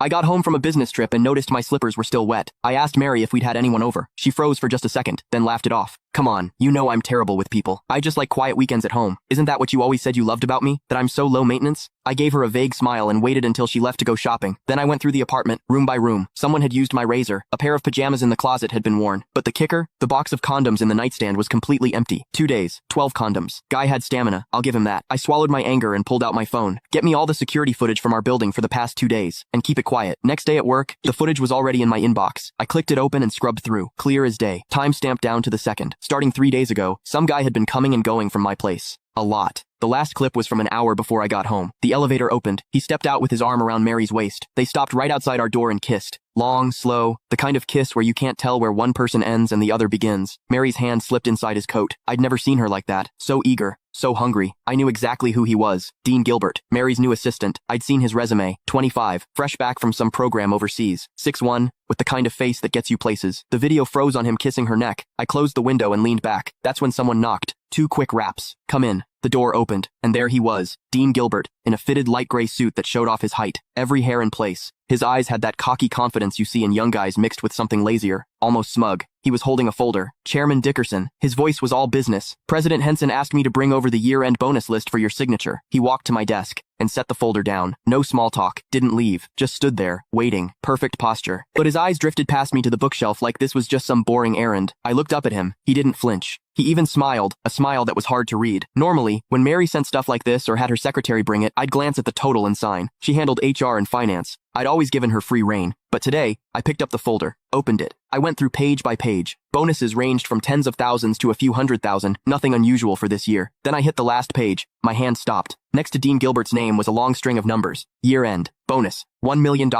I got home from a business trip and noticed my slippers were still wet. I asked Mary if we'd had anyone over. She froze for just a second, then laughed it off. Come on, you know I'm terrible with people. I just like quiet weekends at home. Isn't that what you always said you loved about me? That I'm so low maintenance? I gave her a vague smile and waited until she left to go shopping. Then I went through the apartment, room by room. Someone had used my razor. A pair of pajamas in the closet had been worn. But the kicker? The box of condoms in the nightstand was completely empty. 2 days, 12 condoms. Guy had stamina, I'll give him that. I swallowed my anger and pulled out my phone. Get me all the security footage from our building for the past 2 days. And keep it quiet. Next day at work, the footage was already in my inbox. I clicked it open and scrubbed through. Clear as day. Time stamped down to the second. Starting 3 days ago, some guy had been coming and going from my place. A lot. The last clip was from an hour before I got home. The elevator opened. He stepped out with his arm around Mary's waist. They stopped right outside our door and kissed. Long, slow, the kind of kiss where you can't tell where one person ends and the other begins. Mary's hand slipped inside his coat. I'd never seen her like that. So eager. So hungry. I knew exactly who he was. Dean Gilbert, Mary's new assistant. I'd seen his resume. 25, fresh back from some program overseas. 6'1", with the kind of face that gets you places. The video froze on him kissing her neck. I closed the window and leaned back. That's when someone knocked. 2 quick raps. Come in. The door opened, and there he was, Dean Gilbert, in a fitted light gray suit that showed off his height, every hair in place. His eyes had that cocky confidence you see in young guys mixed with something lazier, almost smug. He was holding a folder. Chairman Dickerson. His voice was all business. President Henson asked me to bring over the year-end bonus list for your signature. He walked to my desk and set the folder down. No small talk. Didn't leave. Just stood there, waiting. Perfect posture. But his eyes drifted past me to the bookshelf like this was just some boring errand. I looked up at him. He didn't flinch. He even smiled, a smile that was hard to read. Normally, when Mary sent stuff like this or had her secretary bring it, I'd glance at the total and sign. She handled HR and finance. I'd always given her free rein. But today, I picked up the folder, opened it. I went through page by page. Bonuses ranged from tens of thousands to a few 100,000, nothing unusual for this year. Then I hit the last page. My hand stopped. Next to Dean Gilbert's name was a long string of numbers. Year end. Bonus. $1 million.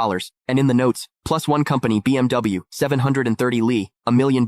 And in the notes, +1 company BMW, 730 Lee, $1 million.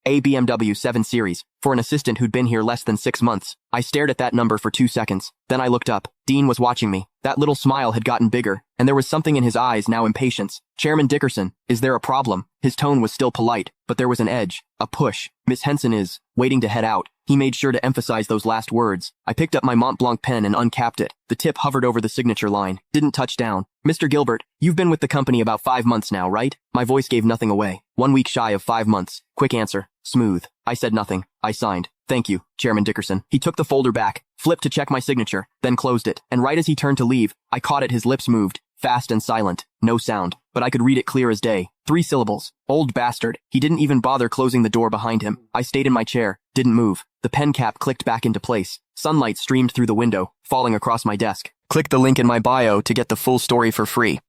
A BMW 7 Series, for an assistant who'd been here less than 6 months. I stared at that number for 2 seconds. Then I looked up. Dean was watching me. That little smile had gotten bigger, and there was something in his eyes, now impatience. Chairman Dickerson, is there a problem? His tone was still polite, but there was an edge, a push. Miss Henson is waiting to head out. He made sure to emphasize those last words. I picked up my Mont Blanc pen and uncapped it. The tip hovered over the signature line. Didn't touch down. Mr. Gilbert, you've been with the company about 5 months now, right? My voice gave nothing away. 1 week shy of 5 months. Quick answer. Smooth. I said nothing. I signed. Thank you, Chairman Dickerson. He took the folder back, flipped to check my signature, then closed it. And right as he turned to leave, I caught it. His lips moved. Fast and silent. No sound. But I could read it clear as day. 3 syllables. Old bastard. He didn't even bother closing the door behind him. I stayed in my chair. Didn't move. The pen cap clicked back into place. Sunlight streamed through the window, falling across my desk. Click the link in my bio to get the full story for free.